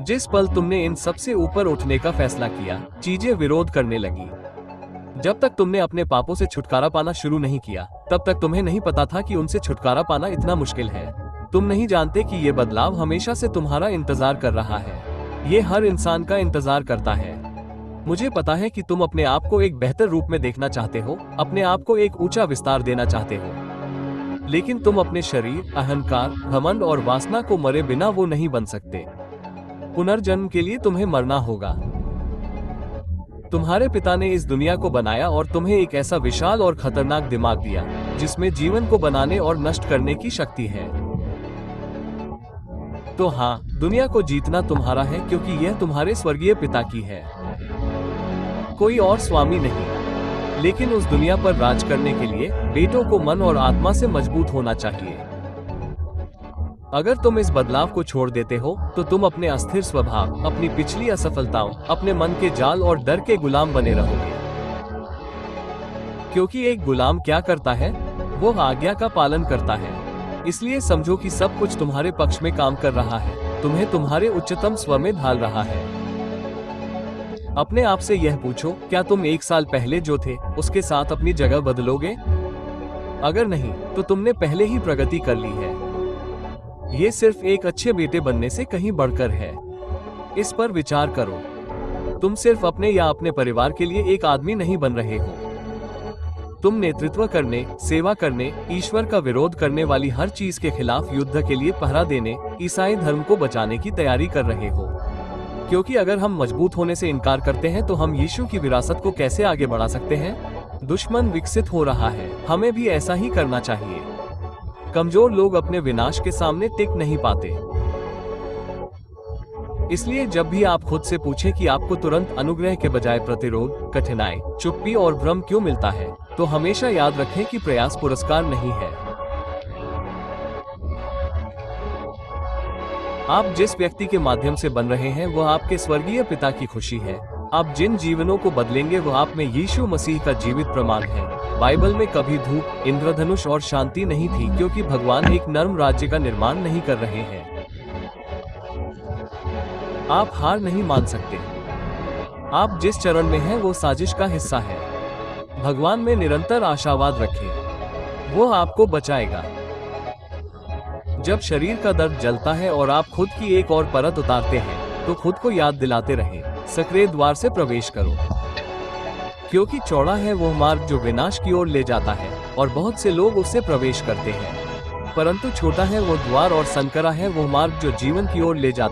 जिस पल तुमने इन सबसे ऊपर उठने का फैसला किया, चीजें विरोध करने लगी। जब तक तुमने अपने पापों से छुटकारा पाना शुरू नहीं किया, तब तक तुम्हें नहीं पता था कि उनसे छुटकारा पाना इतना मुश्किल है। तुम नहीं जानते कि ये बदलाव हमेशा से तुम्हारा इंतजार कर रहा है। ये हर इंसान का इंतजार करता है। मुझे पता है कि तुम अपने आप को एक बेहतर रूप में देखना चाहते हो, अपने आप को एक ऊंचा विस्तार देना चाहते हो, लेकिन तुम अपने शरीर, अहंकार, घमंड और वासना को मरे बिना वो नहीं बन सकते। पुनर्जन्म के लिए तुम्हें मरना होगा। तुम्हारे पिता ने इस दुनिया को बनाया और तुम्हें एक ऐसा विशाल और खतरनाक दिमाग दिया जिसमें जीवन को बनाने और नष्ट करने की शक्ति है। तो हाँ, दुनिया को जीतना तुम्हारा है, क्योंकि यह तुम्हारे स्वर्गीय पिता की है, कोई और स्वामी नहीं। लेकिन उस दुनिया पर राज करने के लिए बेटों को मन और आत्मा से मजबूत होना चाहिए। अगर तुम इस बदलाव को छोड़ देते हो तो तुम अपने अस्थिर स्वभाव, अपनी पिछली असफलताओं, अपने मन के जाल और डर के गुलाम बने रहोगे। क्योंकि एक गुलाम क्या करता है? वो आज्ञा का पालन करता है। इसलिए समझो कि सब कुछ तुम्हारे पक्ष में काम कर रहा है, तुम्हें तुम्हारे उच्चतम स्व में ढाल रहा है। अपने आप से यह पूछो, क्या तुम 1 साल पहले जो थे उसके साथ अपनी जगह बदलोगे? अगर नहीं, तो तुमने पहले ही प्रगति कर ली है। ये सिर्फ एक अच्छे बेटे बनने से कहीं बढ़कर है। इस पर विचार करो। तुम सिर्फ अपने या अपने परिवार के लिए एक आदमी नहीं बन रहे हो। तुम नेतृत्व करने, सेवा करने, ईश्वर का विरोध करने वाली हर चीज के खिलाफ युद्ध के लिए पहरा देने, ईसाई धर्म को बचाने की तैयारी कर रहे हो। क्योंकि अगर हम मजबूत होने से इनकार करते हैं तो हम यीशु की विरासत को कैसे आगे बढ़ा सकते हैं? दुश्मन विकसित हो रहा है, हमें भी ऐसा ही करना चाहिए। कमजोर लोग अपने विनाश के सामने टिक नहीं पाते। इसलिए जब भी आप खुद से पूछें कि आपको तुरंत अनुग्रह के बजाय प्रतिरोध, कठिनाई, चुप्पी और भ्रम क्यों मिलता है, तो हमेशा याद रखें कि प्रयास पुरस्कार नहीं है। आप जिस व्यक्ति के माध्यम से बन रहे हैं वह आपके स्वर्गीय पिता की खुशी है। आप जिन जीवनों को बदलेंगे वह आप में यीशु मसीह का जीवित प्रमाण है। बाइबल में कभी धूप, इंद्रधनुष और शांति नहीं थी, क्योंकि भगवान एक नर्म राज्य का निर्माण नहीं कर रहे हैं। आप हार नहीं मान सकते। आप जिस चरण में हैं वो साजिश का हिस्सा है। भगवान में निरंतर आशावाद रखें, वो आपको बचाएगा। जब शरीर का दर्द जलता है और आप खुद की एक और परत उतारते हैं, तो खुद को याद दिलाते रहें, सक्रिय द्वार से प्रवेश करो। क्योंकि चौड़ा है वो मार्ग जो विनाश की ओर ले जाता है और बहुत से लोग उससे प्रवेश करते हैं, परंतु छोटा है वो द्वार और संकरा है वो मार्ग जो जीवन की ओर ले जाता है।